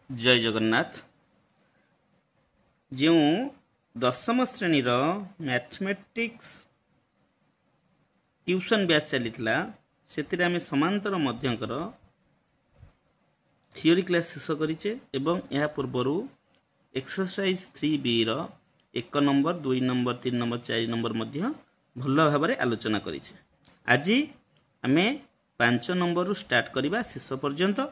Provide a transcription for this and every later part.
जय जगन्नाथ। जो दशम श्रेणी मैथमेटिक्स ट्यूशन बैच चली से समांतर मध्यंकर थियोरी क्लास शेष करिचे एवं यह पूर्वर एक्सरसाइज 3B रो 1 नंबर 2 नंबर 3 नंबर 4 नंबर मध्य भल भाव आलोचना करिचे। आज आमे 5 नंबर स्टार्ट करबा शेष पर्यंत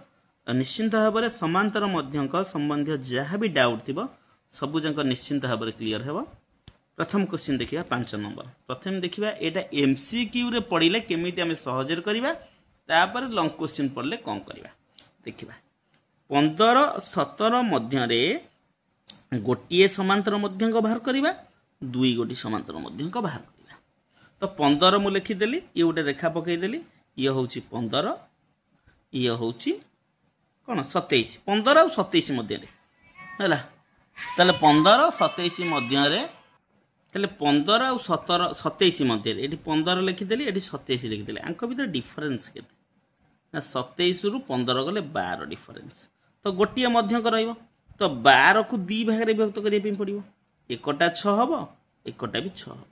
निश्चिंत भाव में समांतर मध्यंक संबंधी जहाँ भी डाउट थी सबू जाक निश्चिंत भाव में क्लीयर हेब। प्रथम क्वेश्चन देखिए 5 नंबर। प्रथम देखिए एटा MCQ रे पढ़िले केमिति आमे सहजर करबा तापर लॉन्ग क्वेश्चन पढ़ले कौन करबा देखिबा। 15-17 मध्य रे गोटिए समांतर मध्यंक बाहर करबा 2 गोटी समांतर मध्यंक बाहर करबा। तो 15 मु लिखि देली ये गोटे रेखा पकई देली ये होची 15 ये होची कौन 27 15 और 27 मध्य है ताले 15-27 मध्य 15 और 27 मध्य ये 15 लिखिदेली ये 27 लिखिदेली आंक भर डिफरेन्स के 27 रु 15 गले 12 डिफरेन्स। तो गोटे मध्यक रहिबो तो 12 को 2 भाग रे विभक्त करिया पड़ो एकटा 6 हम एकटा भी 6 हम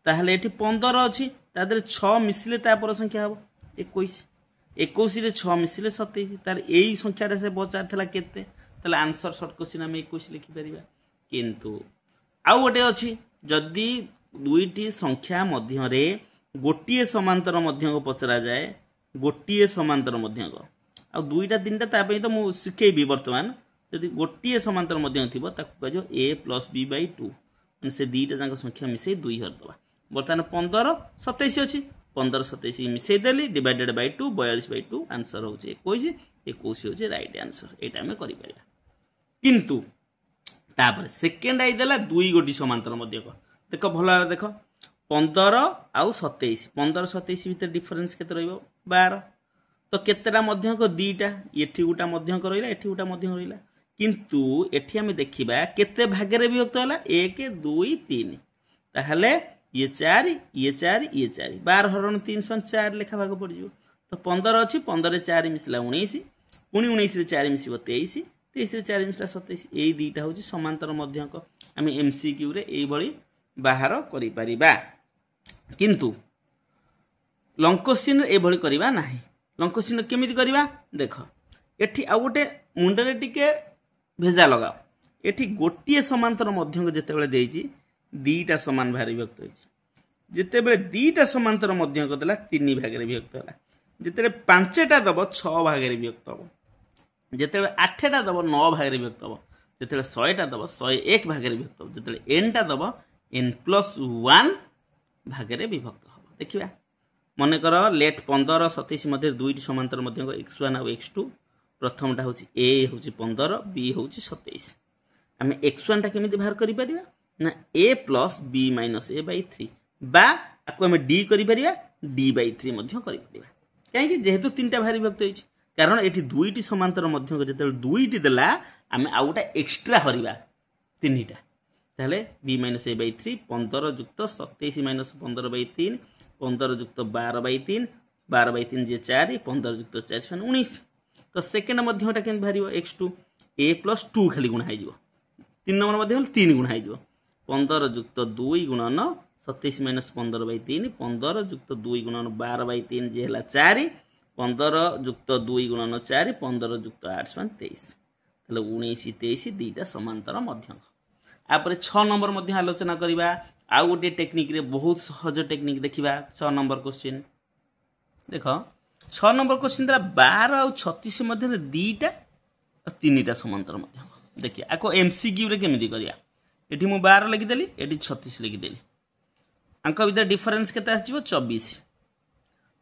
ताहले एठी 15 अछि ता देरे 6 मिसिले ता पर संख्या हम 21 21 रे 6 मिसिले 27 तार एई संख्याटा से बचा थला केते ताले आंसर शॉर्ट क्वेश्चन हम 21 लिखि परिबा। किंतु आउ गोटे अछि जदी दुईटी संख्या मध्य रे गोटिए समांतर मध्यक पचरा जाए गोटिए समांतर मध्यक आ दुईटा तीनटा ता पई तो मु सिखेबी वर्तमान जदी गोटिए समांतर मध्यक थिबो ताकू कहजो a + b/2 माने से दुईटा जांक संख्या मिसै 2 हर दबा। वर्तमान 15-27 अछि 15-27 मिसै देली डिवाइडेड बाय 2 42/2 आंसर होची 21 21 होची राइट आंसर एटा हम करि परिबा। किंतु तापर सेकंड आई देला 2 गोटी समांतर मध्यक देखो भला देख 15 आउ 27 15-27 भीतर डिफरेंस केते रहइबो 12 तो केतेटा मध्यक दीटा एठी गुटा मध्यक रहिला एठी गुटा मध्यक रहिला किंतु एठी हम देखिबा केते भागरे विभक्त होला 1 2 3 ताहले ये 4 ये 4 ये 4 12 हरण 3/4 लेखा भाग पड़ जिवो। तो 15 अछि 15 रे 4 मिसला 19 पुनी 19 रे 4 मिसिबो 23 23 रे 4 मिसला 27 एई दीटा होची समांतर मध्यक हम MCQ रे एई भली बाहर करि परिबा। किंतु लॉन्ग क्वेश्चन ए भली करिबा नाही। लॉन्ग क्वेश्चन केमिति करिबा देखो एठी आ गोटे मुंडरे टिके भेजा लगाओ एठी गोटिए समांतर मध्यक जेतेबेले देइची दीटा समान भाग विभक्त होइची जेतेबेले दीटा समांतर मध्यक देला 3 भाग रे विभक्त होला जेतेबेले 5टा दबो 6 भाग रे विभक्त हो जेतेबेले 8टा दबो 9 भाग रे विभक्त हो जेतेबेले 100टा दबो 101 भाग रे विभक्त हो जेतेबेले n टा दबो n+1 भाग रे विभक्त हो। देखिबा मने कर लेट 15-27 मध्य दुईटी समांतर मध्यक x1 और x2 प्रथमटा होची a होची 15 b होची 27 आमे x1 टा केमिति बाहर करि परिबा ना a + b - a/3 बा आको आमे d करि परिबा d/3 मध्य करि परिबा काहे कि जेहेतु तीनटा भाग विभक्त होइची कारण एठी दुईटी समांतर मध्यक जेते दुईटी देला आमे आउटा एक्स्ट्रा हरिबा तीनटा ताले b - a/3 15 + 27 - 15/3 15 + 12/3 12/3 जे 4 15 + 4 19 तो सेकंड मध्यटा केन भारिबो x2 a + 2 खाली गुणा हो जिवो 3 नंबर मध्य 3 गुणा हो जिवो 15 + 2 गुणन 27 - 15/3 15 + 2 गुणन 12/3 जे हला 4 15 + 2 गुणन 4 15 + 8 23 तले 19 23 दीटा समांतर मध्यक। आपरे 6 नंबर मध्य आलोचना करिबा आ गोटे टेक्निक रे बहुत सहज टेक्निक देखिबा 6 नंबर क्वेश्चन देखो 6 नंबर क्वेश्चन द्वारा 12 और 36 मध्य दीटा और तीनटा समांतर मध्यक देखिए आको MCQ रे केमिति करिया एठी मु 12 लिखि देली एठी 36 लिखि देली अंक भीतर डिफरेंस केते आसीबो 24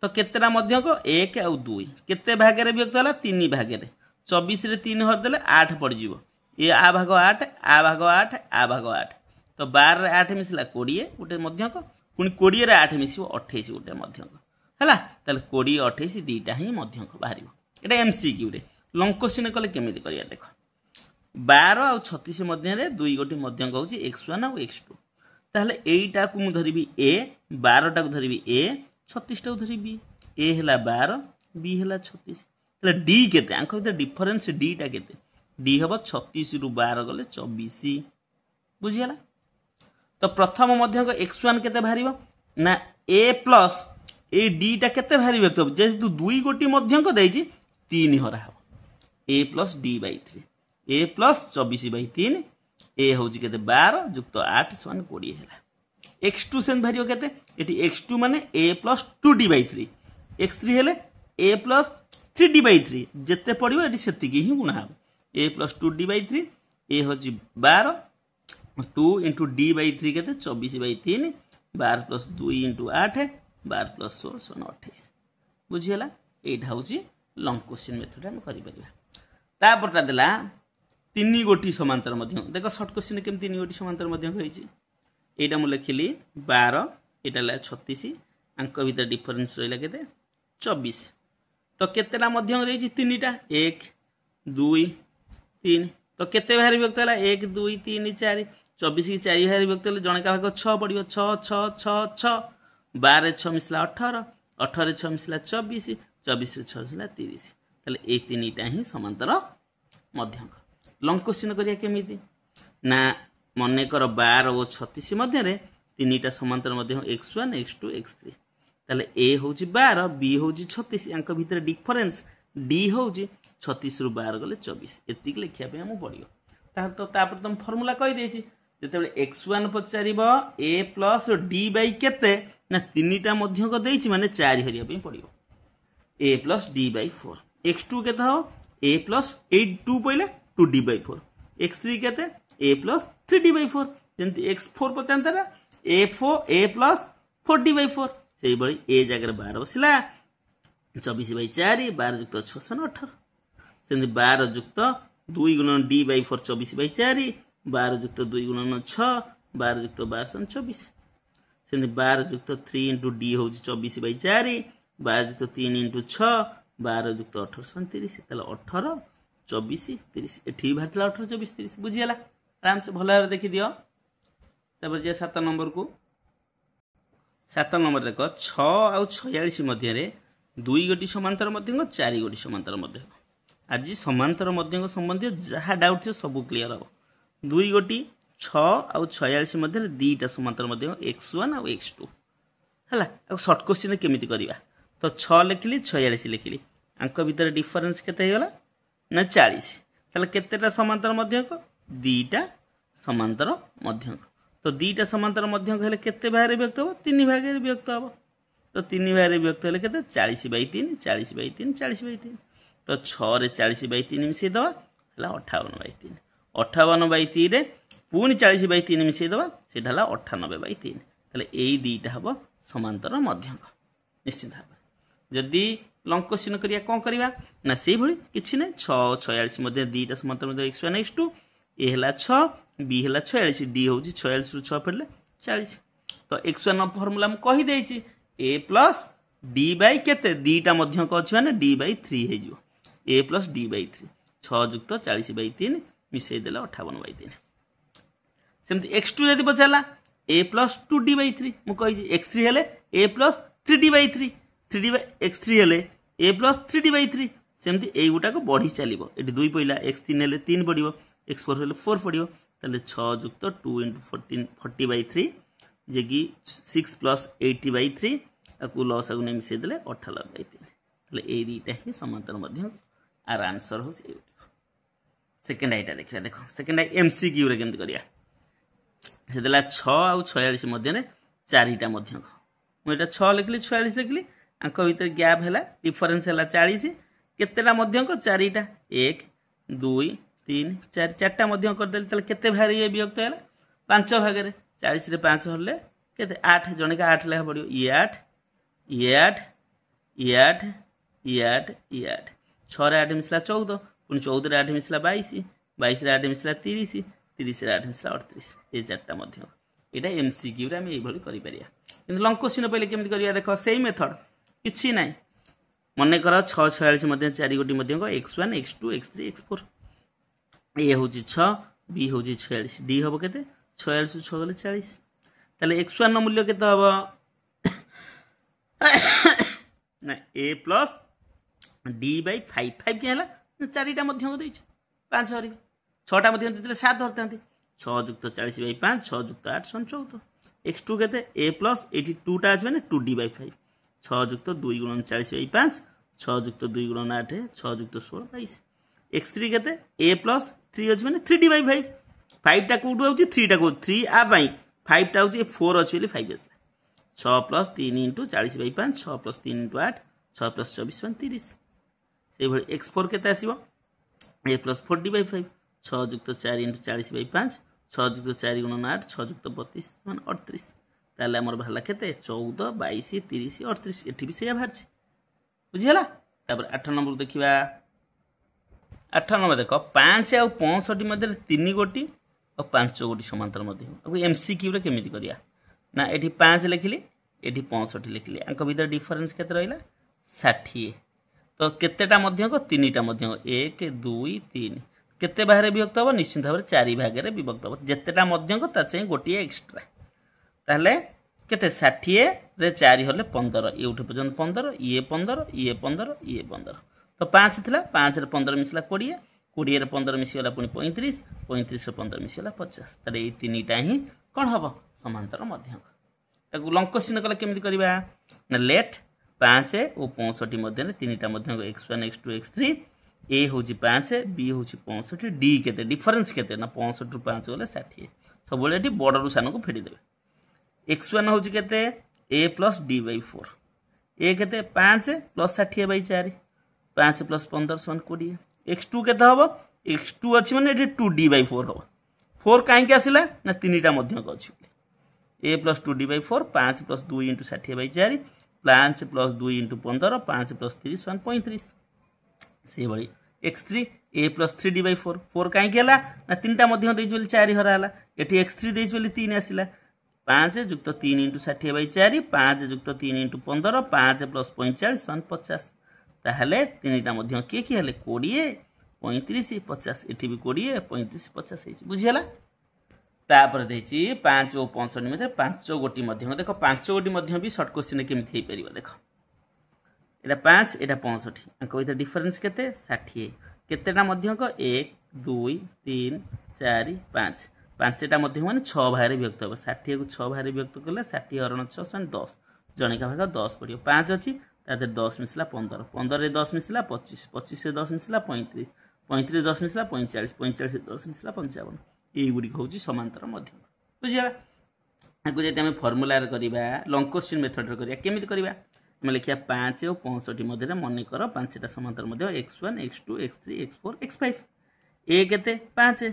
तो केतेटा मध्यक 1 और 2 केते भाग रे विभक्त होला 3 भाग रे 24 रे 3 हर देले 8 पड़ जिवो ये आ भाग 8 आ भाग 8 आ भाग 8 तो 12 रे 8 मिसला 20 गोटे मध्यक पुनी 20 रे 8 मिसिबो 28 गोटे मध्यक हला ताले 20 28 दीटा ही मध्यक बाहरिबो एटा MCQ रे। लॉन्ग क्वेश्चन कले केमिति करिया देखो 12 और 36 मध्य रे दुई गोटी मध्यक होची x1 और x2 ताहले एईटा को मु धरिबी a 12 टा को धरिबी a 36 टा को धरिबी a हला 12 b हला 36 ताहले d केते आंख भीतर डिफरेंस d टा केते डी हम 36 रु 12 गले 24 बुझीगला। तो प्रथम मध्यक x1 केते बाहरिबो ना a प्लस ए डी टा केते बाहरी व्यक्त हो जेहेतु दुई गोटी मध्यक देइछि 3 हरा हो a plus D by 3 a plus 24 by 3 a होउछि केते 12 जुक्त 8 समान 20 हैला। x2 सेन बाहरियो केते एटी x2 माने a plus 2d by 3 x3 हेले a प्लस 3d बाई 3 जेते पड़िबो एटी सेति की ही गुणा हो a plus 2d by 3 a होछि 12 2 इंटू डी बाई 3 के 24 बाई 3 12 प्लस 2 इंटू 8 12 प्लस 16 28 बुझीगला। एटा होची लॉन्ग क्वेश्चन मेथड हम करि परिबा। तापरटा देला तीन गोटी समांतर मध्य देखो शॉर्ट क्वेश्चन केम तीन गोटी समांतर मध्य होईची एटा मु लिखिली 12 एटा ला 36 अंक भीतर डिफरेंस रहिला केते 24 तो केतेला मध्य देइची तीनटा 1 2 3 तो केते बाहरी व्यक्त हला 1 2 3 4 24 की 4 बाहरी व्यक्त हले जणे का भाग 6 पडियो 6 6 6 6 12 6 मिसला 18 18 6 मिसला 24 24 6 मिसला 30 तले ए तीनटा ही समांतर मध्यक। लॉन्ग क्वेश्चन करिया केमिति ना मने कर 12 और 36 मध्य रे तीनटा समांतर मध्य x1 x2 x3 तले a होची 12 b होची 36 अंक भीतर डिफरेंस d होची 36 रु 12 गले 24 एतिक लिखिया पे हम पड़ियो ता तो तापर तुम फार्मूला कहि देछि जेतेबेले x1 पचारिबो a plus d by केते ना तीनटा मध्य को देछि माने 4 हरिया पे पड़ियो a plus d by 4 x2 केते हो a प्लस 8 2 पहिले 2d बाई 4 x3 केते a plus 3d by 4 जेंति x4 पचांतरा a plus 4d by 4 सेही बळी a जगह 12 बसिला 24 बाई 4 12 जुक्त 6 18 सेंति 12 जुक्त 2 गुणन d बाई 4 24 बाई 4 12 जुक्त 2 गुणन 6 12 जुक्त 12 24 सेंति 12 जुक्त 3 इंटू d होउची 24 बाई 4 12 जुक्त 3 इंटू 6 12 जुक्त 18 30 तले 18 24 30 एठी भातला 18 24 30 बुझियला आराम से भलो देखि दियो। तब जे 7 नंबर को 7 नंबर देखो 6 और 46 मध्य रे दुई गोटी समांतर मध्य 4 गोटी समांतर मध्य आज समांतर मध्य संबंधी जहाँ डाउट थी सब क्लियर हो दुई गोटी 6 और 46 मध्य दीटा समांतर मध्य x1 और x2 है शॉर्ट क्वेश्चन केमिति करिवा तो 6 लिखिली 46 लिखिली अंक भीतर डिफरेंस केते हेगला ना 40 तले केतेटा समांतर मध्यक दीटा समांतर मध्यक तो दीटा समांतर मध्यक हेले केते भागे व्यक्त हो तीन भागे व्यक्त हो तो तीन भागे व्यक्त हेले केते 40 बाई 3 40 बाई 3 40 बाई 3 तो 6 रे 40 बाई 3 मिसै दवा हला 58 बाई 3 58 बाई 3 रे पुनी 40 बाई 3 मिसै दवा सेटा हला 98 बाई 3 तले एई दीटा हबो समांतर मध्यक निश्चित भाव जदि लॉन्ग क्वेश्चन करिया कोन करिवा ना सेही भली किछि नै 6 46 मध्ये दीटा समांतर मध्ये x1 x2 ए हला 6 b हला 46 d होउची 46 रु 6 फेरले 40 तो x1 न फार्मूला हम कहि देछि a प्लस d बाई केते दीटा मध्य को अछि माने d बाई 3 हे जिवो a plus d by 3 6 जुक्त 40 by 3 मिसै देला 58 बाई 3 सेमति x2 यदि बचाला a प्लस 2d बाई 3 मु कहि x3 हेले a plus 3d by 3 3d by x3 हेले a प्लस 3d बाई 3 सेमति ए गुटा को बढ़ी चलिबो एटी 2 पहिला x3 हेले 3 पडिबो x4 हेले 4 पडिबो तले 6 जुक्त 2 * 14 40 बाई 3 जे कि 6 प्लस 80 बाई 3 आकु लॉस आगु नै मिसै देले 98 बाई 3 तले ए दीटा ही समांतर मध्य आर आंसर हो सेकंड आइटा देखिया देखो सेकंड आई एमसीक्यू रे केमति करिया से देला 6 और 46 मध्य ने चारिटा मध्य मु एटा 6 लिखली 46 लिखली अंक भीतर गैप हैला डिफरेंस हैला 40 केतेला मध्य को चारिटा 1 2 3 4 चारटा मध्य कर देल चल केते भारी ये विभक्त हैला 5 भाग रे 40 रे 5 हरले केते 8 जने का 8 लेखा पड़ियो ये 8 ये 8 ये 8 ये 8 ये 8 6 रे 8 मिसला 14 पुन 14 रे 8 मिसला 22 22 रे 8 मिसला 30 30 रे 8 मिसला 38 ये चारटा मध्य एटा एमसीक्यू रे हम एई भली करि परिया किंतु लॉन्ग क्वेश्चन पहिले केमति करिया देखो सेही मेथड किछि नै मने कर 6 46 मध्य 4 गोटी मध्य को x1 x2 x3 x4 ए होची 6 b होची 46 d होबो केते 46 6 गले 40 तले x1 न मूल्य केते होबो ना a प्लस d बाई 5 5 के हला चारिटा मध्य को दैछ 5 ହରିବ 6टा ମଧ୍ୟ ଦେଇଥିଲେ 7 ଧରିଥାନ୍ତି 6 ଯୁକ୍ତ 40/5 6 ଯୁକ୍ତ 8 = 14 x2 କେତେ a ପ୍ଲସ୍ ଏଠି 2ଟା ଅଛି ମାନେ 2d/5 6 ଯୁକ୍ତ 2 × 40/5 6 ଯୁକ୍ତ 2 × 8 6 ଯୁକ୍ତ 16 22 x3 କେତେ a ପ୍ଲସ୍ 3 ଅଛି ମାନେ 3d/5 5ଟା କୋଉଠୁ ଆଉଛି 3ଟା କୋଉଠୁ 3 ଆ ପାଇଁ 5ଟା ହଉଛି 4 ଅଛି ବୋଲି 5 ଆସିଲା 6 ପ୍ଲସ୍ 3 × 40/5 6 ପ୍ଲସ୍ 3 × 8 6 ପ୍ଲସ୍ 24 = 30 ସେଇଭଳି x4 କେତେ ଆସିବ a ପ୍ଲସ୍ 4d/5 6 ଯୁକ୍ତ 4 × 40/5 6 ଯୁକ୍ତ 4 × 8 6 ଯୁକ୍ତ 32 ମାନେ 38 ତାହେଲେ ଆମର ବାହାରିଲା କେତେ 14 22 30 38 ଏଠି ବି ସେଇଆ ବାହାରିଛି ବୁଝିହେଲା ତାପରେ 8 ନମ୍ବର ଦେଖିବା 8 ନମ୍ବର ଦେଖ 5 ଆଉ 65 ମଧ୍ୟରେ 3 ଗୋଟି ଆଉ 5 ଗୋଟି ସମାନ୍ତର ମଧ୍ୟ ଆଉ MCQ ରେ କେମିତି କରିବା ନା ଏଠି 5 ଲେଖିଲି ଏଠି 65 ଲେଖିଲି ଆଙ୍କ ଭିତରେ ଡିଫରେନ୍ସ କେତେ ରହିଲା 60 तो केतेटा मध्यक 3टा मध्यक 1 2 3 केते बाहर विभक्त हम निश्चित भाव 4 भाग में विभक्त हम जितेटा मध्यक ताचे गोटे एक्स्ट्रा ताहले केते 60 रे 4 हले 15 ये उठे पर्यंत 15 ये 15 ये 15 ये 15 तो 5 थिला 5 रे 15 मिसला 20 20 रे 15 मिसी गला पुनी 35 35 रे 15 मिसी गला 50 ताले ये तीनटा ही कोन हबो समांतर मध्यक ताकू लंकसिन कला केमिति करबा ना लेट 5 और 65 मध्य 3टा मध्यक x1 x2 x3 ए होची 5 बी होची 65 डी केते डिफरेंस केते ना 65 रु 5 गले 60 सब बेले एठी बड़ रु सान को फेडी देबे x1 होची केते a प्लस d/4 a केते 5 प्लस 60/4 5 प्लस 15 = 20 x2 केते हबो x2 अछि माने एठी 2d/4 हबो 4 काहे के आसिला ना 3टा मध्यक अछि a plus 2d/4 5 plus 2 * 60/4 5 plus 2 * 15 5 plus 30 = 35 से भली x3 a प्लस 3d/4 4 काहे केला ना 3टा मध्य देइछ बोली 4 हरा हला एठी x3 देइछ बोली 3 आसिला 5 + 3 * 60/4 5 + 3 * 15 5 प्लस 45 = 50 ताहले 3टा मध्य के हले 20 35 50 एठी भी 20 35 50 हेछि बुझियला तापर देछि 5 और 65 मध्ये 5 गोटी मध्यक देखो 5 गोटी मध्य भी शॉर्ट क्वेश्चन केमिति हे परिबा देखो एटा 5 एटा 65 अंक विथ डिफरेंस केते 60 केतेटा मध्यक 1 2 3 4 5 पांचटा मध्य माने 6 भागे विभक्त हो 60 को 6 भागे विभक्त करले 60 हरण 6 = 10 जणिका भाग 10 पडियो 5 अछि ताते 10 मिसला 15 15 रे 10 मिसला 25 25 रे 10 मिसला 35 35 रे 10 मिसला 45 45 रे 10 मिसला 55 ये गुडी होची समांतर मध्यक बुझिया आकु जति हम फार्मूला रे करिबा लॉन्ग क्वेश्चन मेथड रे करिया केमिति करिबा हम लिखिया 5 और 65 मध्ये रे मने कर पांचटा समांतर मध्ये x1 x2 x3 x4 x5 a केते 5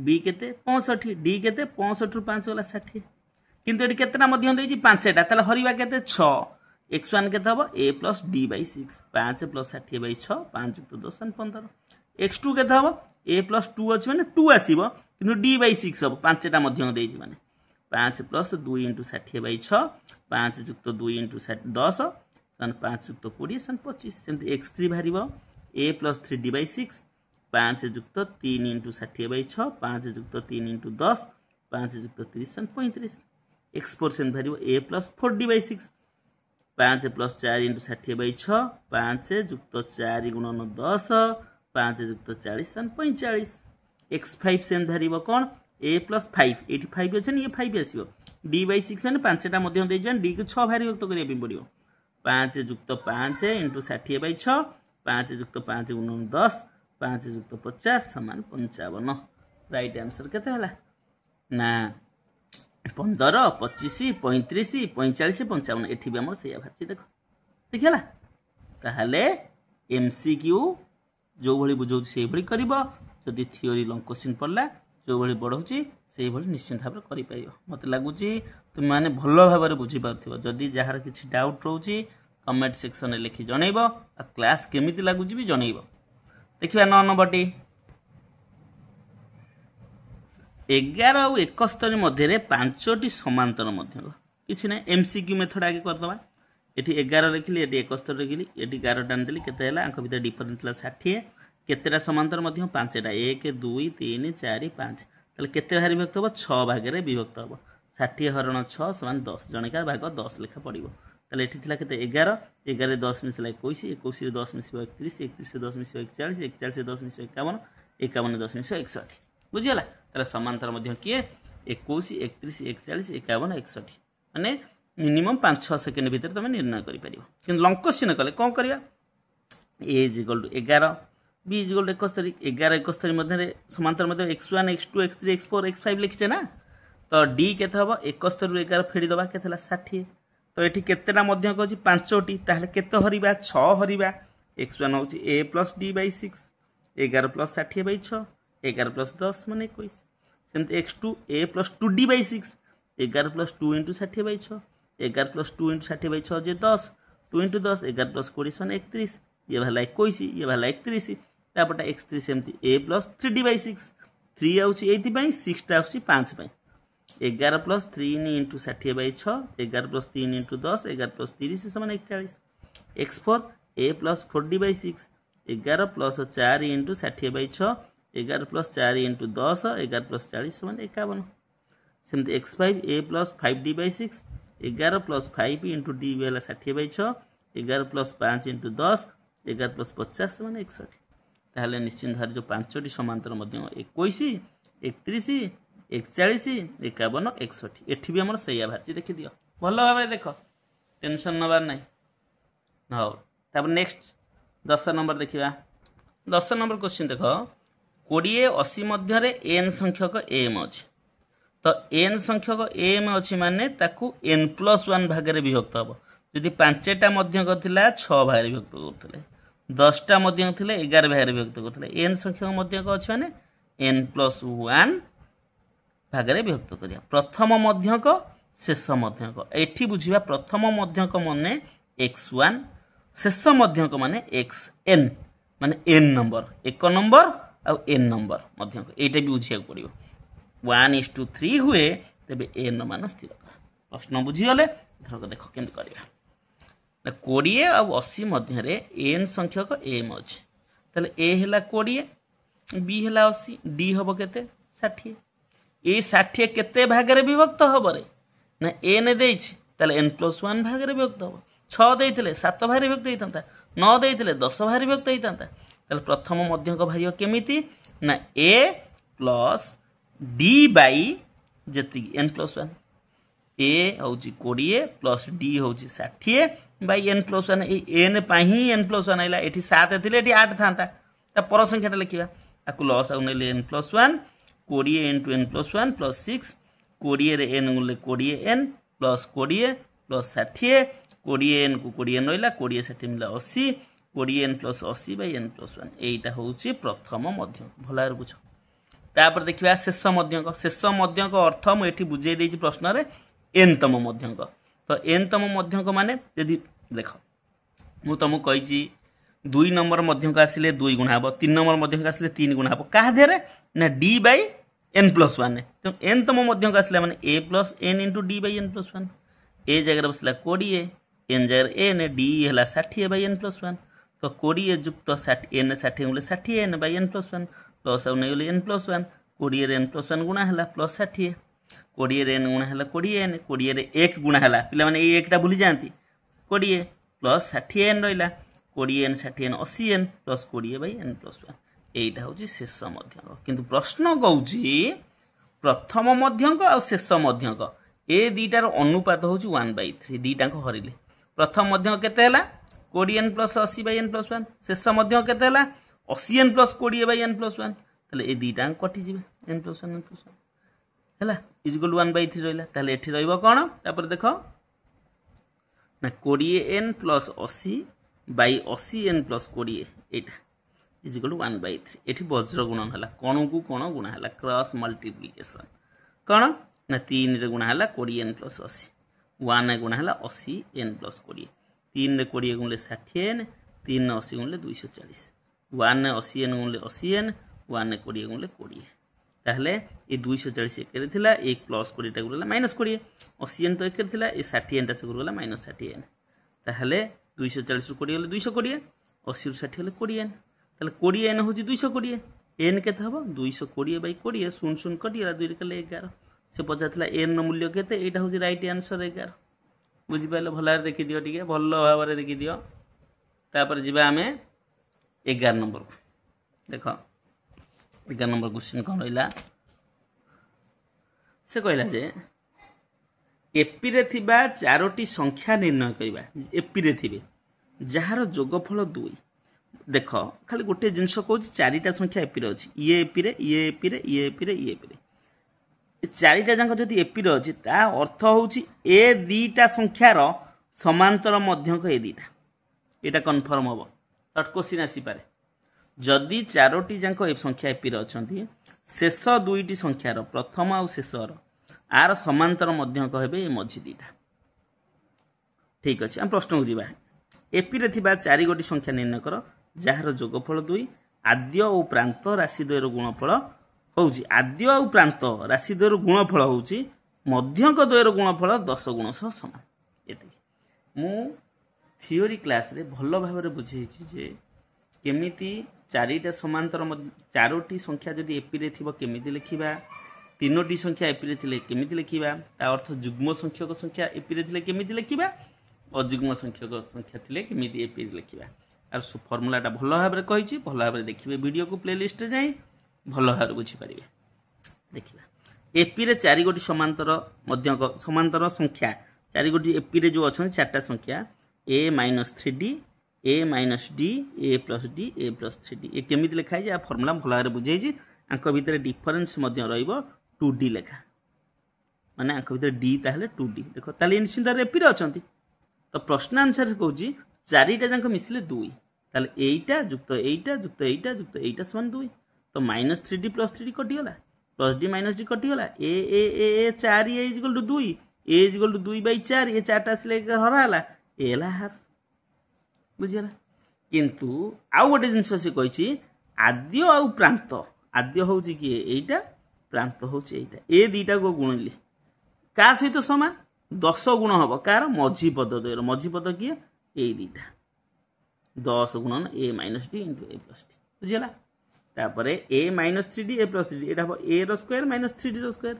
b केते 65 d केते 65 रु 5 वाला 60 किंतु एटी केतना मध्ये देछि पांचटा तले हरिबा केते 6 x1 केते हबो a + d/6 5 + 60/6 5 + 10 = 15 x2 केते हबो a + 2 अछि माने 2 आसीबो किंतु d/6 हबो पांचटा मध्ये देछि माने 5 + 2 * 60/6 5 + 2 * 10 सन 5 + 20 सन 25 सेमति x3 भारिबो a + 3d/6 5 + 3 * 60/6 5 + 3 * 10 5 + 30 सन 35 x4 सेम भारिबो a + 4d/6 5 + 4 * 60/6 5 + 4 × 10 5 + 40 सन 45 x5 सेम भारिबो कोन a + 5 एटी 5 अछि ने ये 5 आसीबो d/6 माने पांचटा मध्ये देइ जन d को 6 भारी व्यक्त करिया पे पडियो 5 + 5 * 60/6 5 + 5 × 10 5 + 50 = 55 राइट आंसर केते हला ना 15 25 35 45 55 एठी भी हमर सेया भाछि देखो ठीक हैला ताहले MCQ जो भली बुझौ से भली करबो जदि थ्योरी लॉन्ग क्वेश्चन पड़ला जो भली बढौची से भली निश्चित भाव करि पाइयो मते लागुची तुम माने भलो भाबरे बुझी पारथिबो जदि जहार किछि डाउट रहउची कमेंट सेक्शन में लिखि जणैबो आ क्लास केमिति लागुची भी जणैबो देखिबा 9 नंबरटी 11 और 71 मध्य 5टी समांतर मध्यक किछि नै MCQ मेथड आगे कर दबा एठी 11 लिखली एठी 71 लिखली एठी 11 टान देली केते हैला अंक भीतर डिफरेंस ला 60 केतेटा समांतर मध्य 5टा 1 2 3 4 5 तले केते भाग विभक्त हो 6 भाग रे विभक्त हो 60 हरण 6 = 10 जणिका भाग 10 लेखा पडिबो तले एठी थिला केते 11 11 रे 10 मिसला 21 21 रे 10 मिसबो 31 31 रे 10 मिसबो 41 41 रे 10 मिसबो 51 51.61 बुझीगला ताले समांतर मध्य किए 21 31 41 51 61 माने मिनिमम 5-6 सेकेंड भीतर तुम निर्णय कर लंग क्वेश्चन कले कौन करवा a is equal to 11 b is equal to 71 11 71 मध्य समांतर मध्य x1 x2 x3 x4 x5 लिखचे ना तो डी केते हम 71 ରୁ 11 फेड़ीदबा के 60 तो ये केतेटा मध्य कहूँ 5टी ताहले केते हरिबा 6 हरिबा x1 हूँ a plus d by 6 11 plus 60 by 6 11 plus 10 मान 21 सेमती x2 a plus 2d by 6 11 plus 2 into 60 by 6 11 plus 2 into 60 by 6 J 10 2 into 10 11 plus 20 मान 31 ये भाला 21 ये भाला 31 तापटा x3 सेमती a प्लस 3d बाई 6 3 आउची एथि पई 6 टा आउची 5 पई 11 plus 3 into 60 by 6 11 plus 3 into 10 11 plus 30 समान 41 x4 a plus 4d by 6 11 plus 4 into 60 by 6 11 plus 4 into 10 11 plus 40 समान 51 सेमती x5 a plus 5d by 6 11 plus 5 into d वाला 60 बाई 6 11 प्लस 5 इंटू 10 11 प्लस 50 समान 61 ताहले निश्चित भाव जो 5टी समांतर मध्य 21 31 41 51 61 एठी भी हमर सैया भारती देखि दियो भलो भाबे देखो टेंशन नबार नहीं हो तब नेक्स्ट 10 नंबर देखिबा 10 नंबर क्वेश्चन देखो 20 80 मध्य रे n संख्यक m अछि तो n संख्यक m अछि माने ताकू n + 1 भाग रे विभक्त हबो जदि 5टा मध्य कथिला 6 भाग रे विभक्त करथले 10टा मध्य थिले 11 भाग रे विभक्त करथले n संख्यक मध्य को अछि माने n + 1 भाग रे विभक्त करिया प्रथम मध्यक शेष मध्यक एठी बुझिबा प्रथम मध्यक माने x1 शेष मध्यक माने xn माने n नंबर एक नंबर आ n नंबर मध्यक एटा भी बुझिया पड़िबो 1:3 हुए तबे n मान स्थिर कर प्रश्न बुझी गले धरक देखो केमति करिया 20 आ 80 मध्य रे n संख्यक m अछि तले a हला 20 b हला 80 d हबो केते 60 ए 60 केते भाग रे विभक्त हबो रे ना n देछि तले n + 1 भाग रे विभक्त हबो 6 देइथिले 7 भाग रे विभक्त हेतंता 9 देइथिले 10 भाग रे विभक्त हेतंता तले प्रथम मध्यक भारियो केमिति ना a प्लस d बाई जति n + 1 a होउची 20 प्लस d होउची 60 बाई n + 1 ए n पाही n + 1 आइला एठी 7 थिले एठी 8 थांता ता पर संख्याटा लिखिबा आकु लॉस आउ नेले n + 1 20 into n + 1 + 6 20 रे n गुले 20 n प्लस 20 प्लस 60 20 n को 20 नइला 20 60 मिला 80 20 n + 80 बाय n + 1 एटा होउची प्रथम मध्यक भलार बुझ तापर देखिबा शेष मध्यक अर्थ म एठी बुझाई देछि प्रश्न रे n तम मध्यक तो n तम मध्यक माने यदि देखो मु तुमको कहिछि 2 नंबर मध्यक आसिले 2 गुणा हबो 3 नंबर मध्यक आसिले 3 गुणा हबो का देरे ना d बाय n + 1 तो n तम मध्यक आसिले माने a + n * d bye n + 1 a जगह बसला 20 n जगह n d हला 60 बाय n + 1 तो 20 युक्त 60 n 60 गुले 60 n बाय n + 1 प्लस आ नै n + 1 20 रे n + 1 गुणा हला प्लस 60 20 रे n गुणा हला 20 n 20 रे 1 गुणा हला पिला माने ए 1 टा भूली जानती 20 प्लस 60 n रहिला 20 n 60 n 80 n plus 20 by n + 1 एइटा होची शेष मध्यक किंतु प्रश्न कहूची प्रथम मध्यक आ शेष मध्यक ए दीटार अनुपात होची 1/3 दीटा को हरिले प्रथम मध्यक केते हला 20 n + 80 बाय n + 1 शेष मध्यक केते हला 80 n + 20 बाय n + 1 तले ए दीटा कटि जिवे n + 1 n + 1 हला इक्वल 1/3 रहिला तले एठी रहइबो कोन तापर देखो ना 20 n + 80 बाय 80 n + 20 एटा इक्वल 1/3 एठी वज्र गुणन हला कोन को कोन गुणा हला क्रॉस मल्टीप्लिकेशन कोन ना 3 रे गुणा हला 20 n + 80 1 गुणा हला 80 n + 20 3 रे 20 गुणले 60 n 3 ने 80 गुणले 240 1 ने 80 n गुणले 80 n 1 ने 20 गुणले 20 ताहले ए 240 एके थिला 1 + 20 टा गुणला -20 80 n तो एके थिला ए 60 n टा से गुणला -60 n ताहले 240 ରୁ 20 गले 220 80 ରୁ 60 गले 20 n ताहले 20 n होची 220 n केते हबो 220 बाय 20 0 0 कटिला 2 रे कले 11 से पचाथिला n नो मूल्य केते एटा होची राइट आंसर 11 बुझि पाले भलार देखि दियो ठीक है भल्लो भाबरे देखि दियो तापर जिबा हमें 11 नंबर देखो 11 नंबर क्वेश्चन कौन रहा से कहला जे एपी रे थिबा चारोटी संख्या निर्णय करबा एपी रे थिबे जार जोगफल 2 देख खाली गोटे जिनस कहूँ चारिटा संख्या एपी रे अछि ये एपी रे ये एपी रे ये एपी रे ये एपी रे चारिटा जांक जदि एपी रे अछि ता अर्थ होउछि ए दीटा संख्यार समांतर मध्यक ए दीटा एटा कन्फर्म हबो शॉर्ट क्वेश्चन आसी पारे जदि चारोटी जांक ए संख्या एपी रे अछंती शेष दुईटी संख्यार प्रथम आ शेषर आर समांतर मध्यक हेबे ए मझी दीटा ठीक अछि हम प्रश्न को जिबा एपी रे थिबा चारि गोटी संख्या निर्णय कर जार जोगफल 2 आद्य और प्रांत राशि द्वयर गुणफल होउछि आद्य और प्रांत राशि द्वयर गुणफल होउछि मध्यक द्वयर गुणफल 10 गुण सह समान एति मु थियोरी क्लास रे भलो भाबरे बुझेछि जे केमिति चारिटा समांतर चारोटी संख्या जदि एपी रे थिबो केमिति लिखिबा तीनोटी संख्या एपी रे थिले केमिति लिखिबा ता अर्थ जुग्म संख्यक संख्या एपी रे थिले केमिति लिखिबा अजुग्म संख्यक संख्या थिले केमिति एपी रे लिखिबा आर फॉर्मूलाटा भलो भाबरे कहिछि भलो भाबरे देखिबे वीडियो को प्लेलिस्ट रे जाई भलो भाबरे बुझि परिबे देखिबा एपी रे चारि गोटी समांतर मध्यक समांतर संख्या चारि गोटी एपी रे जो अछन चारटा संख्या a - 3d a - d a + d a + 3d ए केमिति लिखाइ जे फॉर्मूला भलो भाबरे बुझाइ जे आंक भितर डिफरेंस मध्य रहइबो 2d लेखा माने आंक भितर d ताहले 2d देखो ताले निश्चित एपी रे अछंती तो प्रश्न आंसर से कहूँ चारिटा जाक मिसले 2 ताले एटा जुक्त एटा जुक्त एटा जुक्त एटा समान 2 तो -3d + 3d कटिगला प्लस d - d कटिगला a a a 4 a = 2 a = 2/4 a 4टा आसले हराला ए ला हाफ बुझिला किंतु आउ गोटे जिंस से कहिछि आद्य आउ प्रांत आद्य होउछि कि एटा प्रांत होउछि एटा ए दीटा को गुणली का सहित समान 10 गुण हबो कार मझी पद द्वयर मझी पद किए ए दीटा 10 गुणन a - d * a + d बुझिला तापरे a - 3d a + d एटा हबो a रो स्क्वायर - 3d रो स्क्वायर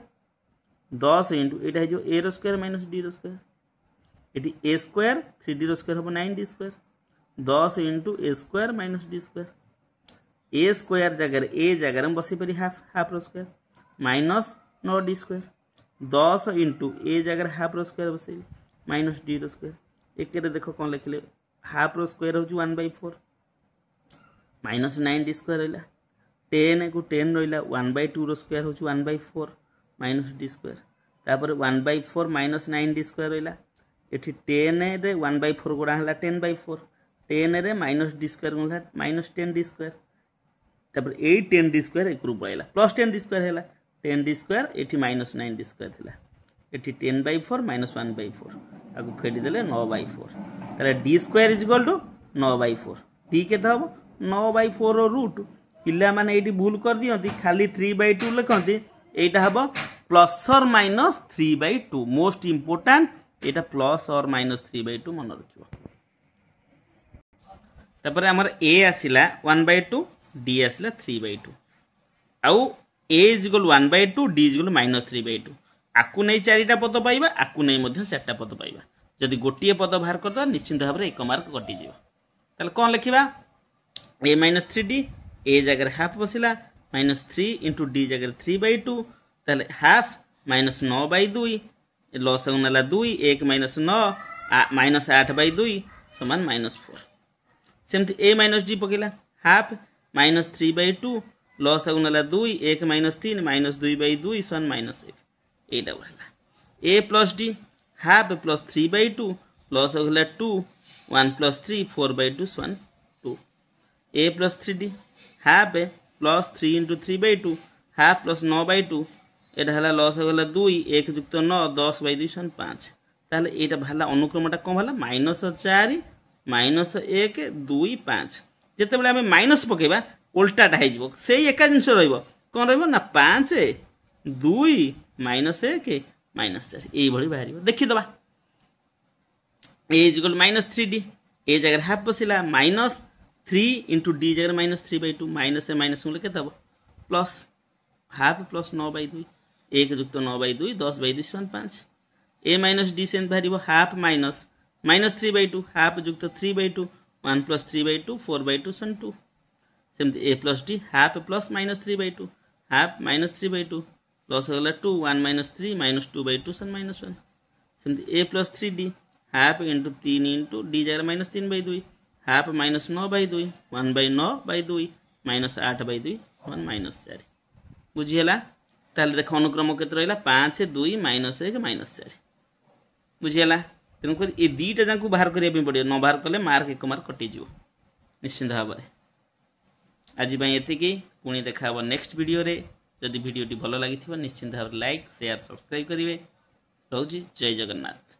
10 एटा हे जो a रो स्क्वायर - d रो स्क्वायर एटी a स्क्वायर 3d रो स्क्वायर हबो 9d square 10 a square - d square a square जगह a जगह में बसी परी हाफ रो स्क्वायर -9d स्क्वायर 10 a जगह हाफ रो स्क्वायर बसे -d रो स्क्वायर एक देखो कौन लिखले हाफ रो स्क्वायर हो 1/4 -9d स्क्वायर रहिला 10 को 10 रहिला 1/2 रो स्क्वायर हो 1/4 -d स्क्वायर तापर 1/4 -9d स्क्वायर रहिला एठी 10 रे 1/4 गुणा हला 10/4 10 रे -d स्क्वायर गुणा -10d स्क्वायर तापर 8 10d स्क्वायर एक रूप आइला प्लस 10d स्क्वायर हला 10d स्क्वायर एठी -9d स्क्वायर थिला एठी 10/4 -1/4 आगु फेडी देले 9/4 ताले d स्क्वायर = 9/4 d के हबो 9/4 रो रूट पिला माने एठी भूल कर दियंती खाली 3/2 लिखंती एटा हबो +or-3/2 मोस्ट इंपोर्टेंट एटा +or-3/2 मन रखियो तापर हमर a आसिला 1/2 d आसिला 3/2 आउ a = 1/2 d = -3/2 आकु नै चारिटा पद पाइबा आकु नै मध्ये चारटा पद पाइबा जदि गोटिए पद बाहर करदा निश्चित भाबरे एक मार्क कटि जिवो ताले कोन लिखिबा a - 3d a जगह हाफ बसिला -3 * d जगह 3/2 ताले हाफ -9/2 लॉस होनला 2 1 - 9 -8/2 समान -4 सेमति a - d पकेला हाफ -3/2 लॉस होनला 2 1 - 3 -2/2 समान -1 एटा बहला a + d हाफ +3/2 लॉस होगला 2 1 + 3 4/2 समान 2 a + 3d हाफ +3 * 3/2 हाफ +9/2 एटा हला लॉस होगला 2 1 + 9 10/2 समान 5 ताले एटा भला अनुक्रमटा कोन भला -4 -1 2 5 जेते बेले हमें माइनस पकेबा उल्टाटा हे जिवो सेही एका जिंस रहइबो कोन रहइबो ना 5 2 -1 -4 एई भली बाहरिबो देखि दबा a = -3d a जगह हाफ बसिला -3 * d जगह -3/2 -a माइनस ले केतब प्लस हाफ +9/2 1 + 9/2 10/2 = 5 a - d सेन बाहरिबो हाफ -3/2 हाफ + 3/2 1 + 3/2 4/2 = 2 सेमती a plus d half plus -3/2 half -3/2 plus हो गला 2 1 -3 -2/2 सन -1 सेमती a plus 3d half into 3 into d जगह -3/2 हाफ -9/2 1/9/2 -8/2 1 -4 बुझीगला। ताले देख अनुक्रम केते रहिला 5 2 -1 -4 बुझीगला। तेणुक ये दुईटा जाक बाहर करने पड़ो न बाहर कले मार्क 1 मार्क कटिज निश्चिंत भाव में। आज ये पुणी देखा नेक्स्ट वीडियो रे। जदि वीडियोटी भल लगी निश्चिंत भाव लाइक शेयर सब्सक्राइब करेंगे। रोजी जय जगन्नाथ।